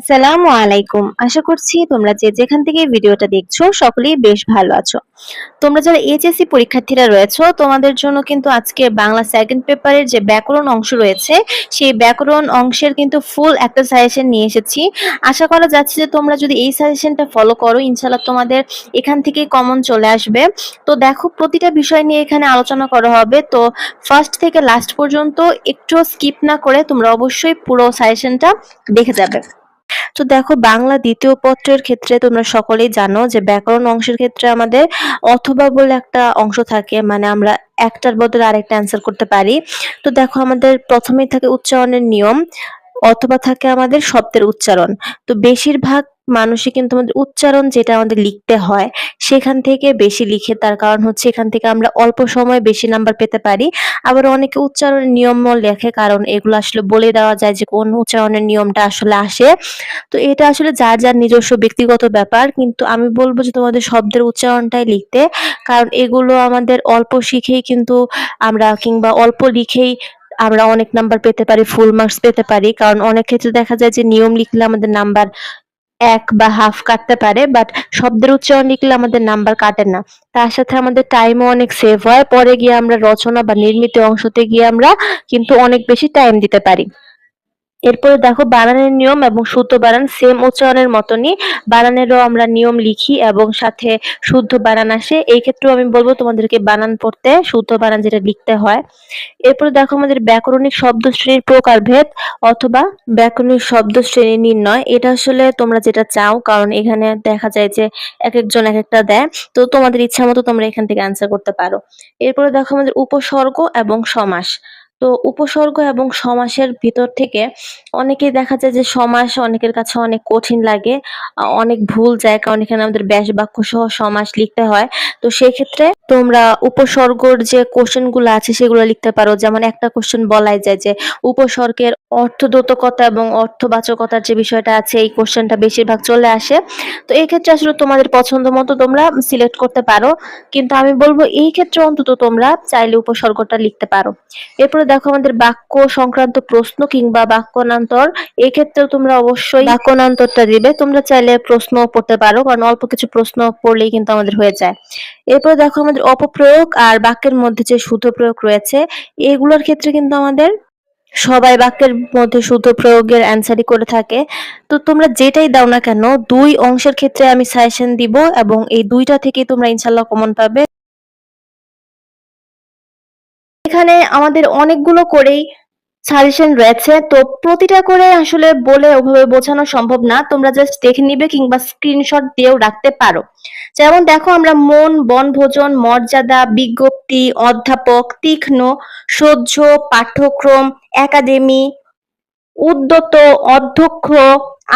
আসসালামু আলাইকুম। আশা করছি তোমরা যে যেখান থেকে ভিডিওটা দেখছো সকলেই বেশ ভালো আছো। তোমরা যারা এইচএসসি পরীক্ষার্থীরা রয়েছো তোমাদের জন্য কিন্তু আজকে বাংলা সেকেন্ড পেপারের যে ব্যাকরণ অংশ রয়েছে সেই ব্যাকরণ অংশের কিন্তু ফুল একটা সাজেশন নিয়ে এসেছি। আশা করা যাচ্ছে যে তোমরা যদি এই সাজেশনটা ফলো করো ইনশাআল্লাহ তোমাদের এখান থেকে কমন চলে আসবে। তো দেখো প্রতিটা বিষয় নিয়ে এখানে আলোচনা করা হবে। তো ফার্স্ট থেকে লাস্ট পর্যন্ত একটু স্কিপ না করে তোমরা অবশ্যই পুরো সাজেশনটা দেখে যাবে। তো দেখো বাংলা দ্বিতীয় পত্রের ক্ষেত্রে তোমরা সকলেই জানো যে ব্যাকরণ অংশের ক্ষেত্রে আমাদের অথবা বলে একটা অংশ থাকে, মানে আমরা একটার বদলে আরেকটা অ্যান্সার করতে পারি। তো দেখো আমাদের প্রথমেই থাকে উচ্চারণের নিয়ম, অথবা থাকে আমাদের শব্দের উচ্চারণ। তো বেশিরভাগ মানুষই কিন্তু আমাদের উচ্চারণ যেটা আমাদের লিখতে হয় সেখান থেকে বেশি লিখে, তার কারণ হচ্ছে এখান থেকে আমরা অল্প সময়ে বেশি নাম্বার পেতে পারি। আবার অনেকে উচ্চারণের নিয়মও লেখে, কারণ এগুলো আসলে বলে দেওয়া যায় যে কোন উচ্চারণের নিয়মটা আসলে আসে। তো এটা আসলে যার যার নিজস্ব ব্যক্তিগত ব্যাপার, কিন্তু আমি বলবো যে তোমাদের শব্দের উচ্চারণটাই লিখতে, কারণ এগুলো আমাদের অল্প শিখেই কিন্তু আমরা কিংবা অল্প লিখেই আমরা অনেক নাম্বার পেতে পারি, ফুল মার্কস পেতে পারি। কারণ অনেক ক্ষেত্রে দেখা যায় যে নিয়ম লিখলে আমাদের নাম্বার ১ বা হাফ কাটতে পারে, বাট শব্দের উচ্চারণ লিখলে আমাদের নাম্বার কাটে না। তার সাথে আমাদের টাইমও অনেক সেভ হয়, পরে গিয়ে আমরা রচনা বা নির্মিত অংশতে গিয়ে আমরা কিন্তু অনেক বেশি টাইম দিতে পারি। এরপরে দেখো বানানের নিয়ম এবং শুদ্ধ বানান সেম উচ্চারণের মতনই, বানানেরও আমরা নিয়ম লিখি এবং সাথে শুদ্ধ বানান আসে। এই ক্ষেত্রেও আমি বলবো তোমাদেরকে বানান পড়তে, শুদ্ধ বানান যেটা লিখতে হয়। এরপরে দেখো আমাদের ব্যাকরণিক শব্দ শ্রেণীর প্রকারভেদ অথবা ব্যাকরণিক শব্দ শ্রেণী নির্ণয়। এটা আসলে তোমরা যেটা চাও, কারণ এখানে দেখা যায় যে এক একজন এক একটা দেয়। তো তোমাদের ইচ্ছা মতো তোমরা এখান থেকে অ্যান্সার করতে পারো। এরপরে দেখো আমাদের উপসর্গ এবং সমাস। তো উপসর্গ এবং সমাসের ভিতর থেকে অনেকেই দেখা যায় যে সমাস অনেকের কাছে অনেক কঠিন লাগে, অনেক ভুল যায়, কারণ এখানে আমাদের ব্যাস বাক্য সহ সমাস লিখতে হয়। তো সেই ক্ষেত্রে তোমরা উপসর্গর যে কোশ্চেন গুলো আছে সেগুলো লিখতে পারো। যেমন একটা কোশ্চেন বলাই যায় যে উপসর্গের অর্থদ্যোতকতা এবং অর্থবাচকতার যে বিষয়টা আছে, এই কোশ্চেনটা বেশিরভাগ চলে আসে। তো এই ক্ষেত্রে আসলে তোমাদের পছন্দ মতো তোমরা সিলেক্ট করতে পারো, কিন্তু আমি বলবো এই ক্ষেত্রে অন্তত তোমরা চাইলে উপসর্গটা লিখতে পারো। এরপরে দেখো আমাদের বাক্য সংক্রান্ত প্রশ্ন কিংবা বাক্যান্তর। এক্ষেত্রেও তোমরা অবশ্যই বাক্যান্তরটা দিবে। তোমরা চাইলে প্রশ্ন পড়তে পারো, কারণ অল্প কিছু প্রশ্ন পড়লেই কিন্তু আমাদের হয়ে যায়। এরপরে দেখো আমাদের অপপ্রয়োগ আর বাক্যের মধ্যে যে শুদ্ধ প্রয়োগ রয়েছে, এগুলোর ক্ষেত্রে কিন্তু আমাদের সবাই বাক্যের মধ্যে শুদ্ধ প্রয়োগের অ্যান্সারই করে থাকে। তো তোমরা যেটাই দাও না কেন, ২ অংশের ক্ষেত্রে আমি সাজেশন দিব এবং এই ২টা থেকেই তোমরা ইনশাআল্লাহ কমন পাবে। এখানে আমাদের অনেকগুলো করেই সাজেশন রয়েছে, তো প্রতিটা করে আসলে বলে ওভাবে বোঝানো সম্ভব না, তোমরা জাস্ট দেখে নিবে কিংবা স্ক্রিনশট দিয়েও রাখতে পারো। যেমন দেখো আমরা মন, বনভোজন, মর্যাদা, বিজ্ঞপ্তি, অধ্যাপক, তীক্ষ্ণ, সহ্য, পাঠ্যক্রম, একাডেমি, উদ্যত, অধ্যক্ষ,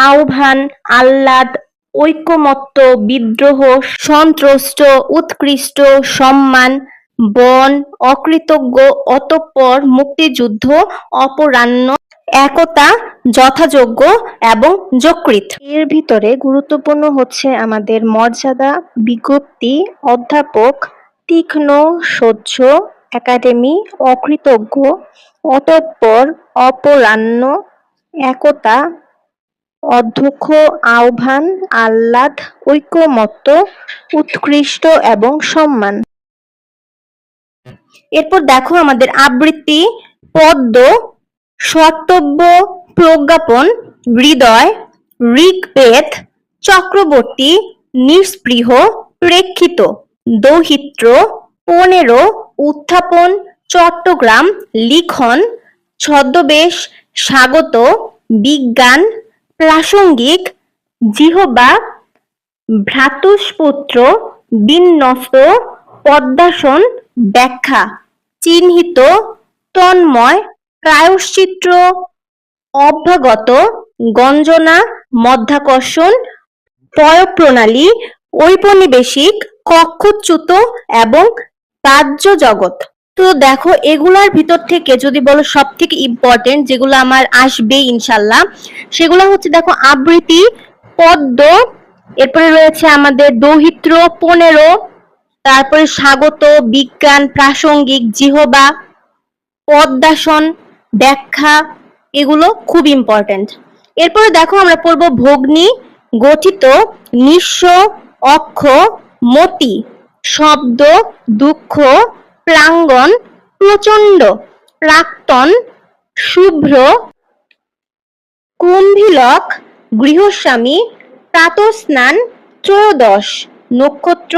আহ্বান, আহ্লাদ, ঐকমত্য, বিদ্রোহ, সন্ত্রস্ত, উৎকৃষ্ট, সম্মান, বন, অকৃতজ্ঞ, অতঃপর, মুক্তিযুদ্ধ, অপরাহ্ন, একতা, যথাযোগ্য এবং যকৃৎ। এর ভিতরে গুরুত্বপূর্ণ হচ্ছে আমাদের মর্যাদা, বিজ্ঞপ্তি, অধ্যাপক, তীক্ষ্ণ, সহ্য, একাডেমি, অকৃতজ্ঞ, অতঃপর, অপরাহ্ন, একতা, অধ্যক্ষ, আহ্বান, আহ্লাদ, ঐকমত্য, উৎকৃষ্ট এবং সম্মান। এরপর দেখো আমাদের আবৃত্তি, পদ্য, শর্তব্য, প্রজ্ঞাপন, হৃদয়, ঋগ্বেদ, চক্রবর্তী, নিস্পৃহ, প্রেক্ষিত, দৌহিত্র, ১৫, উত্থাপন, চট্টগ্রাম, লিখন, ছদ্মবেশ, স্বাগত, বিজ্ঞান, প্রাসঙ্গিক, জিহ্বা, ভ্রাতুষ্পুত্র, বিন্যস্ত, পদ্মাসন, ব্যাখ্যা, চিহ্নিত, তন্ময়, প্রায়শ্চিত্ত, অভ্যাগত, গঞ্জনা, মধ্যাকর্ষণ, পয়ঃপ্রণালী, ঔপনিবেশিক, কক্ষচ্যুত এবং বাহ্য জগৎ। তো দেখো এগুলার ভিতর থেকে যদি বলো সব থেকে ইম্পর্টেন্ট যেগুলো আমার আসবে ইনশাল্লাহ, সেগুলো হচ্ছে দেখো আবৃত্তি, পদ্য, এরপরে রয়েছে আমাদের দৌহিত্র ১৫, তারপরে স্বাগত, বিজ্ঞান, প্রাসঙ্গিক, জিহ্বা, পদ্মাসন, ব্যাখ্যা, এগুলো খুব ইম্পর্টেন্ট। এরপরে দেখো আমরা পড়বো ভগ্নী, গঠিত, নিঃস্ব, অক্ষ, মতি, শব্দ, দুঃখ, প্রাঙ্গণ, প্রচণ্ড, প্রাক্তন, শুভ্র, কুম্ভিলক, গৃহস্বামী, প্রাতঃস্নান, ত্রয়োদশ, নক্ষত্র,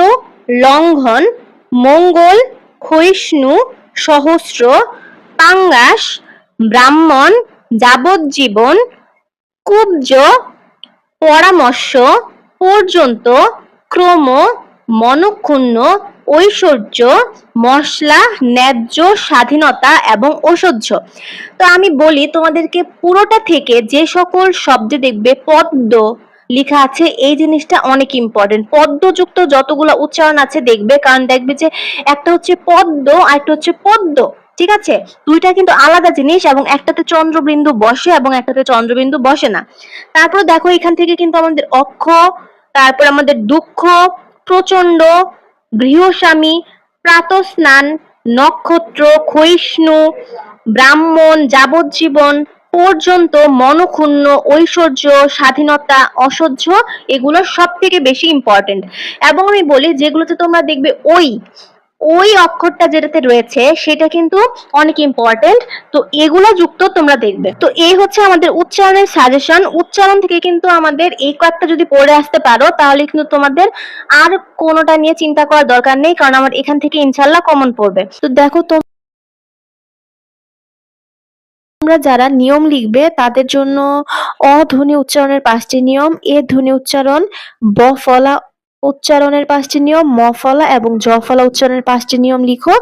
লঙ্ঘন, মঙ্গল, ক্ষয়িষ্ণু, সহস্র, পাঙ্গাস, ব্রাহ্মণ, যাবজ্জীবন, কুব্জ, পরামর্শ, পর্যন্ত, ক্রম, মনক্ষুণ্ণ, ঐশ্বর্য, মশলা, ন্যায্য, স্বাধীনতা এবং ঐশ্বর্য। তো আমি বলি তোমাদেরকে পুরোটা থেকে যে সকল শব্দে দেখবে পদ্ম লেখা আছে, এই জিনিসটা অনেক ইম্পর্টেন্ট। পদ্মযুক্ত যতগুলো উচ্চারণ আছে দেখবে, কারণ দেখবে যে একটা হচ্ছে পদ্ম আর একটা হচ্ছে পদ্ম, ঠিক আছে? দুইটা কিন্তু আলাদা জিনিস, এবং একটাতে চন্দ্রবিন্দু বসে এবং একটাতে চন্দ্রবিন্দু বসে না। তারপর দেখো এখান থেকে কিন্তু আমাদের অক্ষ, তারপর আমাদের দুঃখ, প্রচন্ড, গৃহস্বামী, প্রাতঃস্নান, নক্ষত্র, ক্ষয়িষ্ণু, ব্রাহ্মণ, যাবজ্জীবন, পর্যন্ত, মনক্ষুণ্ণ, ঐশ্বর্য, স্বাধীনতা, অসহ্য, এগুলো সব থেকে বেশি ইম্পর্টেন্ট। এবং আমি বলি যেগুলোতে তোমরা দেখবে ওই ওই অক্ষরটা যেটাতে রয়েছে সেটা কিন্তু অনেক ইম্পর্টেন্ট। তো এগুলা যুক্ত তোমরা দেখবে। তো এই হচ্ছে আমাদের উচ্চারণের সাজেশন। উচ্চারণ থেকে কিন্তু আমাদের এই কয়েকটা যদি পড়ে আসতে পারো তাহলে কিন্তু তোমাদের আর কোনোটা নিয়ে চিন্তা করার দরকার নেই, কারণ আমার এখান থেকে ইনশাল্লাহ কমন পড়বে। তো দেখো তোমরা যারা নিয়ম লিখবে তাদের জন্য অধ্বনি উচ্চারণের 5টি নিয়ম, এ ধ্বনি উচ্চারণ, ব ফলা উচ্চারণের 5টি নিয়ম, ম ফলা এবং জ ফলা উচ্চারণের 5টি নিয়ম লিখো।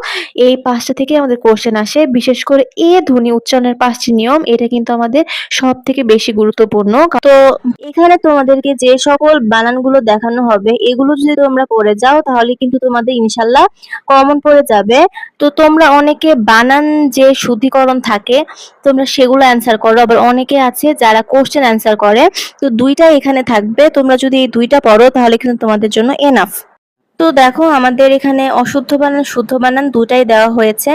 এই 5টা থেকে আমাদের কোশ্চেন আসে। বিশেষ করে এ ধ্বনি উচ্চারণের 5টি নিয়ম, এটা কিন্তু আমাদের সব থেকে বেশি গুরুত্বপূর্ণ। তো এখানে তোমাদেরকে যে সকল বানানগুলো দেখানো হবে এগুলো যদি তোমরা পড়ে যাও তাহলে কিন্তু তোমাদের ইনশাল্লাহ কমন পড়ে যাবে। তো তোমরা অনেকে বানান যে শুদ্ধিকরণ থাকে তোমরা সেগুলো অ্যান্সার করো, আবার অনেকে আছে যারা কোশ্চেন অ্যান্সার করে। তো দুইটাই এখানে থাকবে, তোমরা যদি এই দুইটা পড়ো তাহলে কিন্তু তোমাদের জন্য এনাফ। তো দেখো আমাদের এখানে অশুদ্ধ বানান শুদ্ধ বানান দুটাই দেওয়া হয়েছে,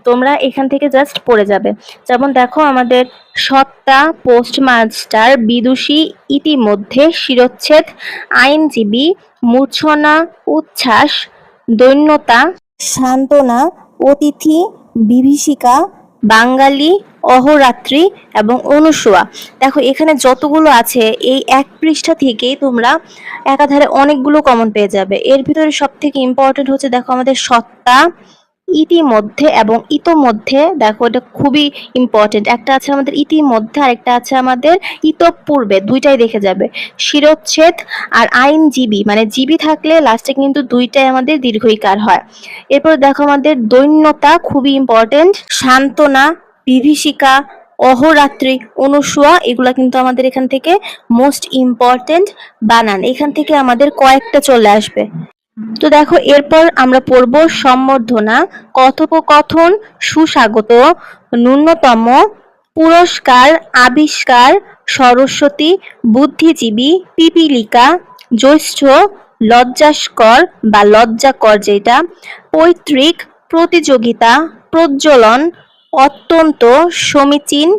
তোমরা এখান থেকে জাস্ট পড়ে যাবে। যেমন দেখো আমাদের সত্তা, পোস্টমাস্টার, বিদুষী, ইতিমধ্যে, শিরচ্ছেদ, আইনজীবী, মূর্ছনা, উচ্ছ্বাস, দৈন্যতা, সান্ত্বনা, অতিথি, বিভীষিকা, বাঙালি, অহোরাত্রি এবং অনুসূয়া। দেখো এখানে যতগুলো আছে এই এক পৃষ্ঠা থেকেই তোমরা একাধারে অনেকগুলো কমন পেয়ে যাবে। এর ভিতরে সব থেকে ইম্পর্টেন্ট হচ্ছে দেখো আমাদের সত্তা, ইতিমধ্যে এবং ইতোমধ্যে। দেখো এটা খুবই ইম্পর্টেন্ট, একটা আছে আমাদের ইতিমধ্যে আর একটা আছে আমাদের ইতঃপূর্বে, দুইটাই দেখে যাবে। শিরচ্ছেদ আর আইনজীবী, মানে জীবী থাকলে লাস্টে কিন্তু দুইটাই আমাদের দীর্ঘইকার হয়। এরপর দেখো আমাদের দৈন্যতা খুবই ইম্পর্টেন্ট, সান্ত্বনা, বিভীষিকা, অহোরাত্রি, অনুসূয়া, এগুলা কিন্তু আমাদের এখান থেকে মোস্ট ইম্পর্টেন্ট বানান। এখান থেকে আমাদের কয়েকটা চলে আসবে। তো দেখো এরপর আমরা পড়ব সম্বর্ধনা, কথোপকথন, সুস্বাগত, ন্যূনতম, পুরস্কার, আবিষ্কার, সরস্বতী, বুদ্ধিজীবী, পিপীলিকা, জ্যৈষ্ঠ, লজ্জাস্কর বা লজ্জাকর যেটা, পৈতৃক, প্রতিযোগিতা, প্রজ্বলন, অত্যন্ত, সমীচীন,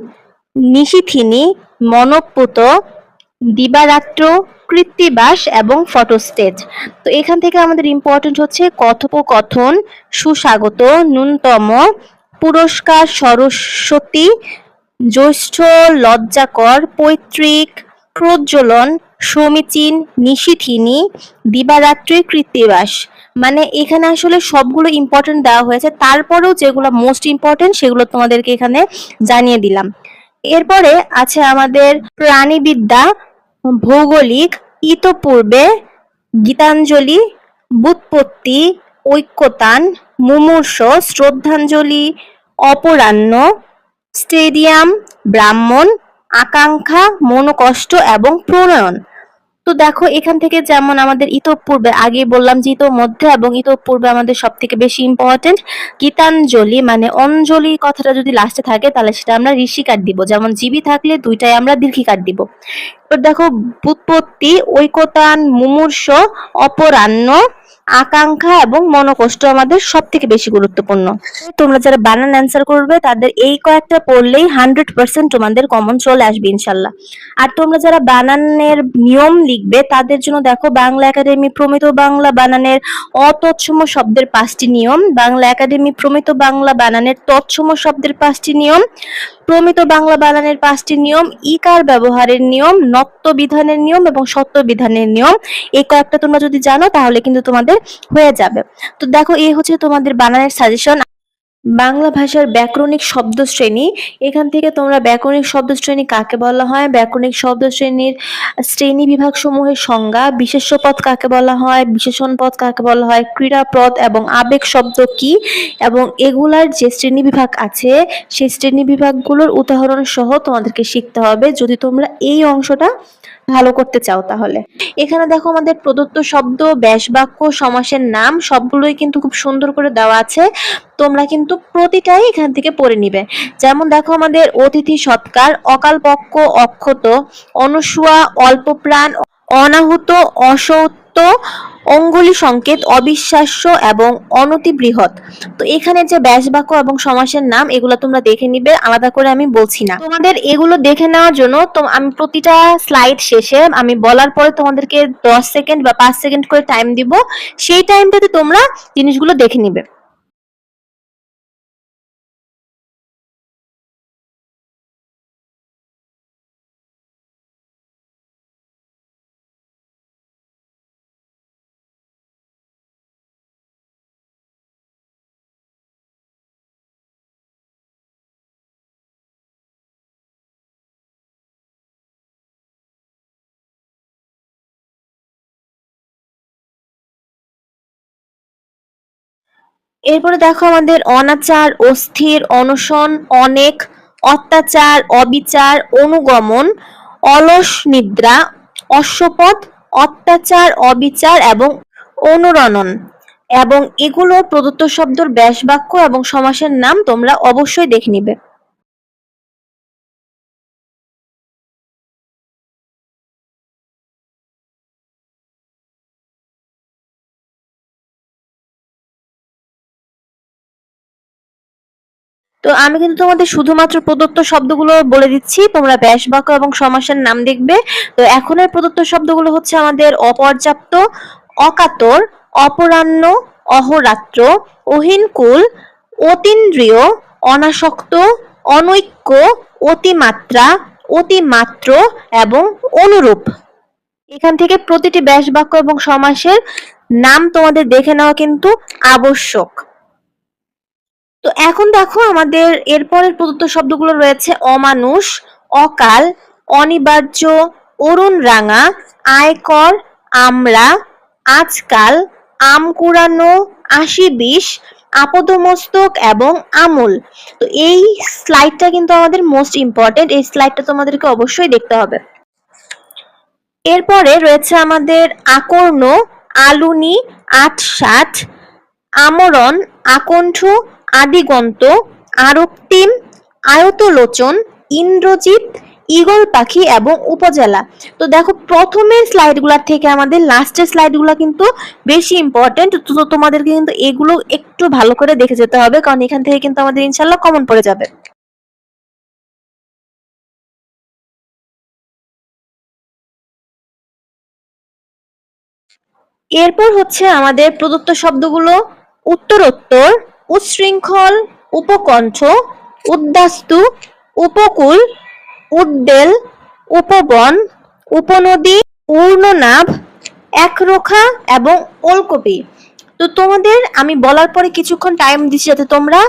নিশিথিনী, মনঃপূত, দিবারাত্র, কৃত্তিবাস এবং ফটোস্টেট। তো এখান থেকে আমাদের ইম্পর্টেন্ট হচ্ছে কথোপকথন, সুস্বাগত, ন্যূনতম, পুরস্কার, সরস্বতী, জ্যৈষ্ঠ, লজ্জাকর, পৈতৃক, প্রজ্বলন, সমীচীন, নিশিথিনী, দিবারাত্রি, কৃত্তিবাস। মানে এখানে আসলে সবগুলো ইম্পর্টেন্ট দেওয়া হয়েছে, তারপরেও যেগুলো মোস্ট ইম্পর্টেন্ট সেগুলো তোমাদেরকে এখানে জানিয়ে দিলাম। এরপরে আছে আমাদের প্রাণীবিদ্যা, ভৌগোলিক, ইতপূর্বে, গীতাঞ্জলি, ব্যুৎপত্তি, ঐক্যতান, মুমূর্ষ, শ্রদ্ধাঞ্জলি, অপরাহ্ন, স্টেডিয়াম, ব্রাহ্মণ, আকাঙ্ক্ষা, মনোকষ্ট এবং প্রণয়ন। তো দেখো এখান থেকে যেমন আমাদের ইতঃপূর্বে আগে বললাম যে ইতোমধ্যে এবং ইতঃপূর্বে আমাদের সব থেকে বেশি ইম্পর্টেন্ট। গীতাঞ্জলি মানে অঞ্জলি কথাটা যদি লাস্টে থাকে তাহলে সেটা আমরা ঋষিকার দিব, যেমন জীবী থাকলে দুইটাই আমরা দীর্ঘিকার দিব। এবার দেখো ব্যুৎপত্তি, ঐকতান, মুমূর্ষ, অপরাহ্ন, আকাঙ্ক্ষা এবং মনোকষ্ট আমাদের সবথেকে বেশি গুরুত্বপূর্ণ। তোমরা যারা বানান অ্যান্সার করবে তাদের এই কয়েকটা পড়লেই 100% তোমাদের কমন চলে আসবে ইনশাল্লাহ। আর তোমরা যারা বানানের নিয়ম লিখবে তাদের জন্য দেখো বাংলা একাডেমি প্রমিত বাংলা বানানের অতৎসম শব্দের 5টি নিয়ম, বাংলা একাডেমি প্রমিত বাংলা বানানের তৎসম শব্দের 5টি নিয়ম, প্রমিত বাংলা বানানের 5টি নিয়ম, ইকার ব্যবহারের নিয়ম, নত্ব বিধানের নিয়ম এবং সত্য বিধানের নিয়ম। এই কয়েকটা তোমরা যদি জানো তাহলে কিন্তু তোমাদের হয়ে যাবে। তো দেখো এই হচ্ছে তোমাদের বানানের সাজেশন। বাংলা ভাষার ব্যাকরণিক শব্দ শ্রেণী, এখান থেকে তোমরা ব্যাকরণিক শব্দ শ্রেণী কাকে বলা হয়, ব্যাকরণিক শব্দ শ্রেণীর শ্রেণী বিভাগ সমূহের সংজ্ঞা, বিশেষ্য পদ কাকে বলা হয়, বিশেষণ পদ কাকে বলা হয়, ক্রীড়াপদ এবং আবেগ শব্দ কি, এবং এগুলার যে শ্রেণী বিভাগ আছে সেই শ্রেণী বিভাগগুলোর উদাহরণ সহ তোমাদেরকে শিখতে হবে যদি তোমরা এই অংশটা ভালো করতে চাও। তাহলে এখানে দেখো আমাদের প্রদত্ত শব্দ, ব্যাস বাক্য, সমাসের নাম সবগুলোই কিন্তু খুব সুন্দর করে দেওয়া আছে। তোমরা কিন্তু প্রতিটাই এখান থেকে পড়ে নিবে। যেমন দেখো আমাদের অতিথি সৎকার, অকালপক্ষ, অক্ষত, অনুসুয়া, অল্পপ্রাণ, অনাহুত, অসৌত্য, অঙ্গুলি সংকেত, অবিশ্বাস্য এবং অনতিবৃহৎ। তো এখানে যে ব্যাস বাক্য এবং সমাসের নাম এগুলো তোমরা দেখে নিবে, আলাদা করে আমি বলছি না। তোমাদের এগুলো দেখে নেওয়ার জন্য তো আমি প্রতিটা স্লাইড শেষে আমি বলার পরে তোমাদেরকে 10 সেকেন্ড বা 5 সেকেন্ড করে টাইম দিব, সেই টাইমটাতে তোমরা জিনিসগুলো দেখে নিবে। এরপরে দেখো আমাদের অনাচার, অস্থির, অনশন, অনেক, অত্যাচার, অবিচার, অনুগমন, অলস নিদ্রা, অশ্বপথ, অত্যাচার, অবিচার এবং অনুরণন। এবং এগুলো প্রদত্ত শব্দের ব্যাস বাক্য এবং সমাসের নাম তোমরা অবশ্যই দেখে নিবে। তো আমি কিন্তু তোমাদের শুধুমাত্র প্রদত্ত শব্দগুলো বলে দিচ্ছি, তোমরা ব্যাস বাক্য এবং সমাসের নাম দেখবে। তো এখনের প্রদত্ত শব্দগুলো হচ্ছে আমাদের অপর্যাপ্ত, অকাতর, অপরাহ্ন, অহোরাত্র, অহিনকুল, অতীন্দ্রিয়, অনাসক্ত, অনৈক্য, অতিমাত্রা, অতিমাত্র এবং অনুরূপ। এখান থেকে প্রতিটি ব্যাস বাক্য এবং সমাসের নাম তোমাদের দেখে নেওয়া কিন্তু আবশ্যক। তো এখন দেখো আমাদের এরপরের প্রদত্ত শব্দগুলো রয়েছে অমানুষ, অকাল, অনিবার্য, অরুণ রাঙা, আয়কর, আমরা, আজকাল, আম কুড়ানো, ৮০-২০, আপদমস্তক এবং আমূল। তো এই স্লাইডটা কিন্তু আমাদের মোস্ট ইম্পর্টেন্ট, এই স্লাইডটা তোমাদেরকে অবশ্যই দেখতে হবে। এরপরে রয়েছে আমাদের আকর্ণ, আলুনি, আটষাট, আমরণ, আকণ্ঠ, আদিগন্ত, আরক্তিম, আয়তলোচন, ইন্দ্রজিৎ, ঈগল পাখি এবং উপজেলা। তো দেখো প্রথমের স্লাইডগুলোর থেকে আমাদের লাস্টের স্লাইডগুলো কিন্তু বেশি ইম্পর্টেন্ট। তো তোমাদেরকে কিন্তু এগুলো একটু ভালো করে দেখে যেতে হবে, কারণ এখান থেকে কিন্তু আমাদের ইনশাল্লাহ কমন পড়ে যাবে। এরপর হচ্ছে আমাদের প্রদত্ত শব্দগুলো উত্তরোত্তর, উচ্ছৃঙ্খল, উপকণ্ঠ, উদ্বাস্তু, উপকূল, উদ্বেল, উপবন, উপনদী, ঊর্ণনাভ, একরোখা এবং ওলকপি। তো তোমাদের আমি বলার পরে কিছুক্ষণ টাইম দিচ্ছি যাতে তোমরা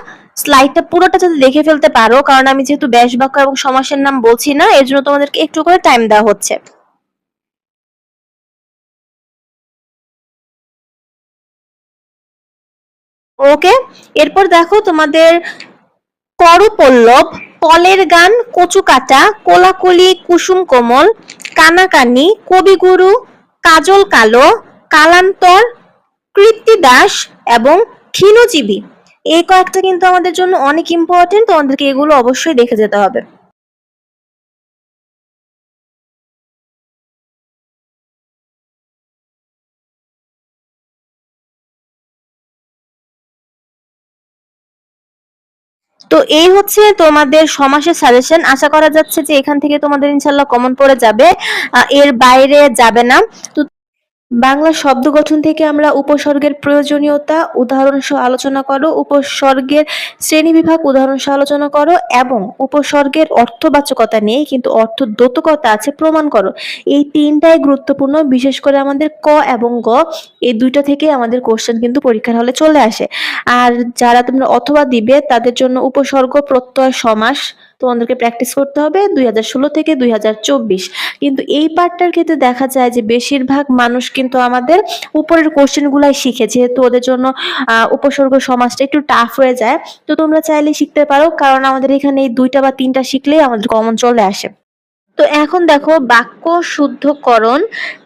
স্লাইডটা পুরোটা যাতে দেখে ফেলতে পারো, কারণ আমি যেহেতু ব্যাস বাক্য এবং সমাসের নাম বলছি না এর জন্য তোমাদেরকে একটু করে টাইম দেওয়া হচ্ছে। ওকে, এরপর দেখো তোমাদের করপল্লব, পলের গান, কচুকাটা, কোলাকুলি, কুসুম কোমল, কানাকানি, কবিগুরু, কাজল কালো, কালান্তর, কৃত্তিদাস এবং ক্ষীণজীবী। এই কয়েকটা কিন্তু আমাদের জন্য অনেক ইম্পর্টেন্ট, তোমাদেরকে এগুলো অবশ্যই দেখে যেতে হবে। তো এই হচ্ছে তোমাদের সমাসের সাজেশন। আশা করা যাচ্ছে যে এখান থেকে তোমাদের ইনশাল্লাহ কমন পড়ে যাবে, এর বাইরে যাবে না। তো বাংলা শব্দ গঠন থেকে আমরা উপসর্গের প্রয়োজনীয়তা উদাহরণ সহ আলোচনা করো, উপসর্গের শ্রেণীবিভাগ উদাহরণ সহ আলোচনা করো, এবং উপসর্গের অর্থবাচকতা নিয়ে কিন্তু অর্থদ্যোতকতা আছে প্রমাণ করো। এই তিনটাই গুরুত্বপূর্ণ, বিশেষ করে আমাদের ক এবং গ, এই দুইটা থেকে আমাদের কোশ্চেন কিন্তু পরীক্ষার হলে চলে আসে। আর যারা তোমরা অথবা দিবে তাদের জন্য উপসর্গ প্রত্যয় সমাস তোমাদেরকে প্র্যাকটিস করতে হবে 2016 থেকে 2024। কিন্তু এই পার্টটার ক্ষেত্রে দেখা যায় যে বেশিরভাগ মানুষ কিন্তু আমাদের উপরের কোশ্চেন গুলাই শিখে, যেহেতু ওদের জন্য উপসর্গ সমাজটা একটু টাফ হয়ে যায়। তো তোমরা চাইলে শিখতে পারো, কারণ আমাদের এখানে এই দুইটা বা তিনটা শিখলেই আমাদের কমন চলে আসে। তো এখন দেখো বাক্য শুদ্ধকরণ,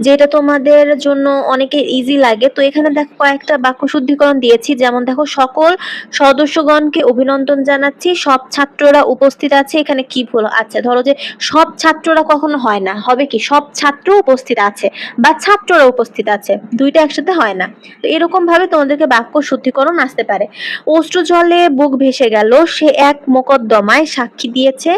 যেটা তোমাদের জন্য অনেকে ইজি লাগে। তো এখানে দেখো কয়েকটা বাক্য শুদ্ধিকরণ দিয়েছি, যেমন দেখো সকল সদস্যগণকে অভিনন্দন জানাচ্ছি, সব ছাত্ররা উপস্থিত আছে। এখানে কি ভুল? আচ্ছা ধরো যে সব ছাত্ররা কখনো হয় না, হবে কি সব ছাত্র উপস্থিত আছে বা ছাত্ররা উপস্থিত আছে, দুইটা একসাথে হয় না। তো এরকম ভাবে তোমাদেরকে বাক্য শুদ্ধিকরণ আসতে পারে। অশ্রু জলে বুক ভেসে গেল, সে এক মোকদ্দমায় সাক্ষী দিয়েছে,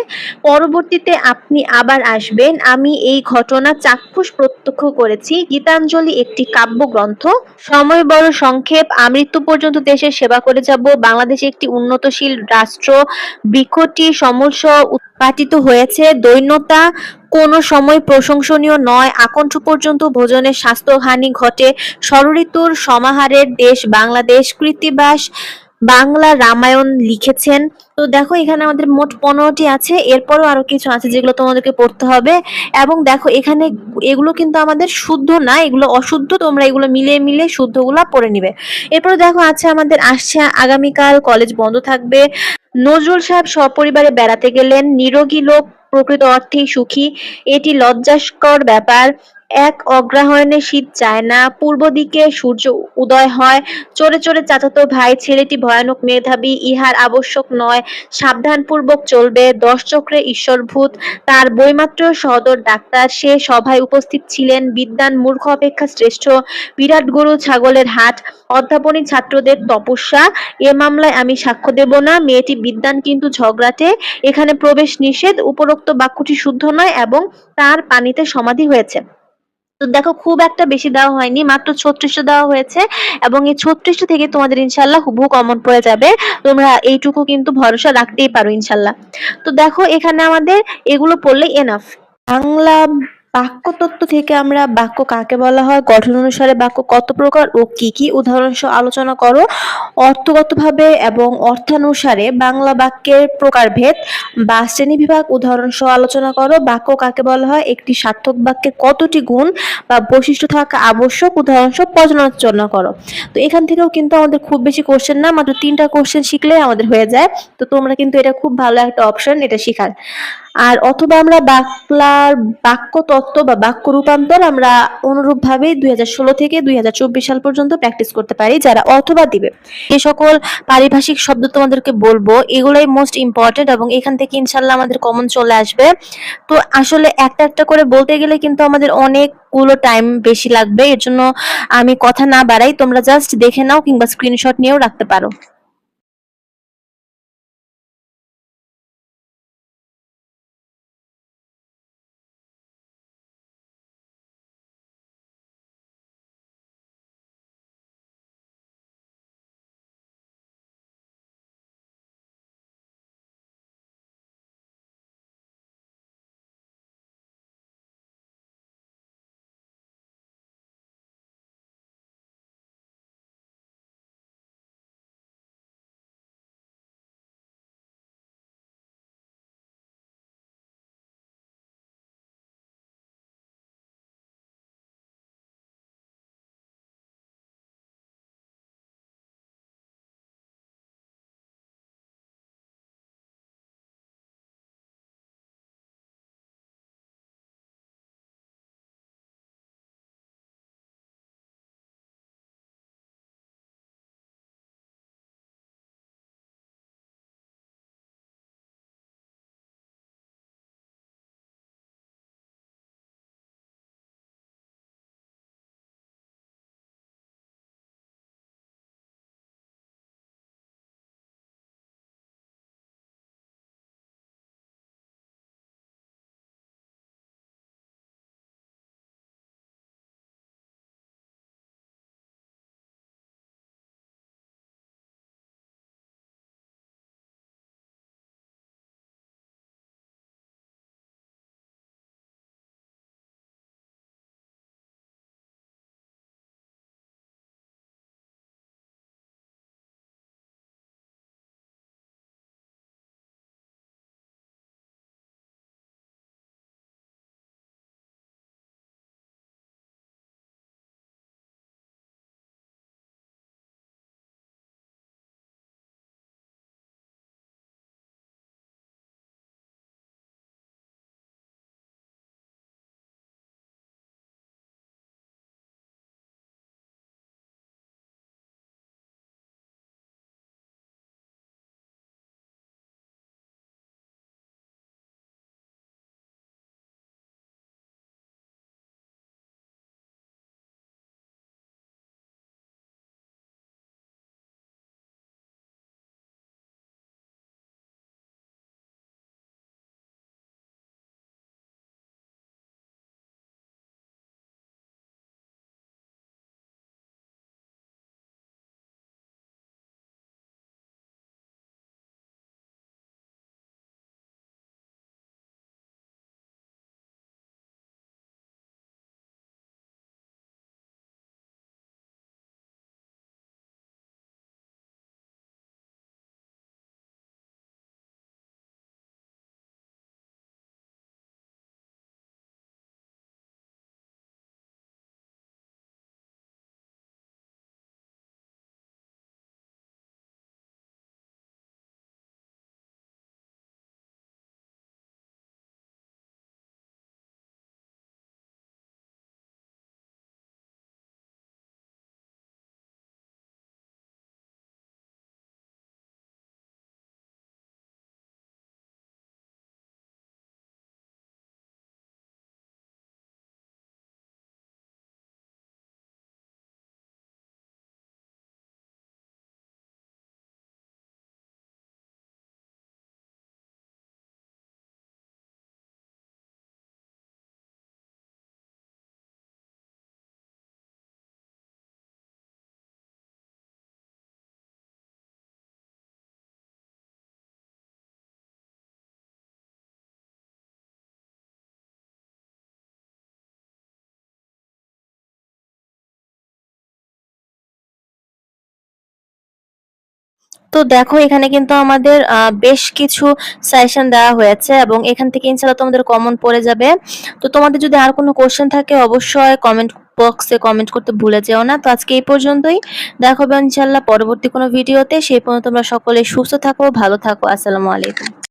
পরবর্তীতে আপনি আবার আসবেন, আমি এই ঘটনা চাক্ষুষ প্রত্যক্ষ করেছি। গীতাঞ্জলি একটি কাব্যগ্রন্থ, সময় বড় সংক্ষেপ, আমৃত্যু পর্যন্ত দেশের সেবা করে যাব, বাংলাদেশ একটি উন্নতশীল রাষ্ট্র, বৃক্ষটি সমস্য উৎপাটিত হয়েছে, দৈন্যতা কোনো সময় প্রশংসনীয় নয়, আকণ্ঠ পর্যন্ত ভোজনের স্বাস্থ্যহানি ঘটে, ষড়ঋতুর সমাহারের দেশ বাংলাদেশ, কৃত্তিবাস বাংলা রামায়ণ লিখেছেন। তো দেখো এখানে আমাদের মোট 15টি আছে, এরপরও আরো কিছু আছে যেগুলো তোমাদেরকে পড়তে হবে। এবং দেখো এখানে এগুলো কিন্তু আমাদের শুদ্ধ না, এগুলো অশুদ্ধ, তোমরা এগুলো মিলিয়ে মিলিয়ে শুদ্ধগুলা পড়ে নিবে। এরপরে দেখো আছে আমাদের আসছে আগামীকাল কলেজ বন্ধ থাকবে, নজরুল সাহেব সপরিবারে বেড়াতে গেলেন, নিরোগী লোক প্রকৃত অর্থেই সুখী, এটি লজ্জাস্কর ব্যাপার, এক অগ্রহায়ণে শীত যায় না, পূর্ব দিকে সূর্য উদয় হয়, চোরে চোরে চাচাতো ভাই, ছেলেটি ভয়ানক মেধাবী, ইহার আবশ্যক নয়, সাবধানপূর্বক চলবে, 10 চক্রে ঈশ্বরভূত, তার বইমাত্র সহদর ডাক্তার, সে সভায় উপস্থিত ছিলেন, বিদ্বান মূর্খ অপেক্ষা শ্রেষ্ঠ, বিরাট গরু ছাগলের হাট, অধ্যাপনী ছাত্রদের তপস্যা, এ মামলায় আমি সাক্ষ্য দেব না, মেয়েটি বিদ্বান কিন্তু ঝগড়াটে, এখানে প্রবেশ নিষেধ, উপরোক্ত বাক্যটি শুদ্ধ নয় এবং তার পানিতে সমাধি হয়েছে। তো দেখো খুব একটা বেশি দেওয়া হয়নি, মাত্র 36টা দেওয়া হয়েছে, এবং এই 36টা থেকে তোমাদের ইনশাল্লাহ হুবহু কমন পড়ে যাবে। তোমরা এইটুকু কিন্তু ভরসা রাখতেই পারো ইনশাল্লাহ। তো দেখো এখানে আমাদের এগুলো পড়লে এনাফ। বাংলা বাক্যতত্ত্ব থেকে আমরা বাক্য কাকে বলা হয়, গঠন অনুসারে বাক্য কত প্রকার ও কি কি উদাহরণ সহ আলোচনা করো, অর্থগতভাবে এবং অর্থানুসারে বাংলা বাক্যের প্রকারভেদ বা শ্রেণীবিভাগ উদাহরণ সহ আলোচনা করো, বাক্য কাকে বলা হয়, একটি সার্থক বাক্যে কতটি গুণ বা বৈশিষ্ট্য থাকা আবশ্যক উদাহরণ সহ পর্যালোচনা করো। তো এখান থেকেও কিন্তু আমাদের খুব বেশি কোশ্চেন না, মাত্র 3টা কোশ্চেন শিখলে আমাদের হয়ে যায়। তো তোমরা কিন্তু এটা খুব ভালো একটা অপশন এটা শিখার। আর অথবা আমরা বাংলার বাক্য তত্ত্ব বা বাক্য রূপান্তর আমরা অনুরূপভাবে 2016 থেকে 2024 সাল পর্যন্ত প্র্যাকটিস করতে পারি যারা অথবা দিবে। যে সকল পারিভাষিক শব্দ তোমাদেরকে বলবো এগুলাই মোস্ট ইম্পর্টেন্ট, এবং এখান থেকে ইনশাল্লাহ আমাদের কমন চলে আসবে। তো আসলে একটা একটা করে বলতে গেলে কিন্তু আমাদের অনেকগুলো টাইম বেশি লাগবে, এর জন্য আমি কথা না বাড়াই, তোমরা জাস্ট দেখে নাও কিংবা স্ক্রিনশট নিয়েও রাখতে পারো। তো দেখো এখানে কিন্তু আমাদের বেশ কিছু সাজেশন দেওয়া হয়েছে এবং এখান থেকে ইনশাআল্লাহ তোমাদের কমন পড়ে যাবে। তো তোমাদের যদি আর কোনো কোশ্চেন থাকে অবশ্যই কমেন্ট বক্সে কমেন্ট করতে ভুলে যেও না। তো আজকে এই পর্যন্তই। দেখা হবে ইনশাআল্লাহ পরবর্তী কোনো ভিডিওতে। সেই পর্যন্ত তোমরা সকলে সুস্থ থাকো, ভালো থাকো। আসসালামু আলাইকুম।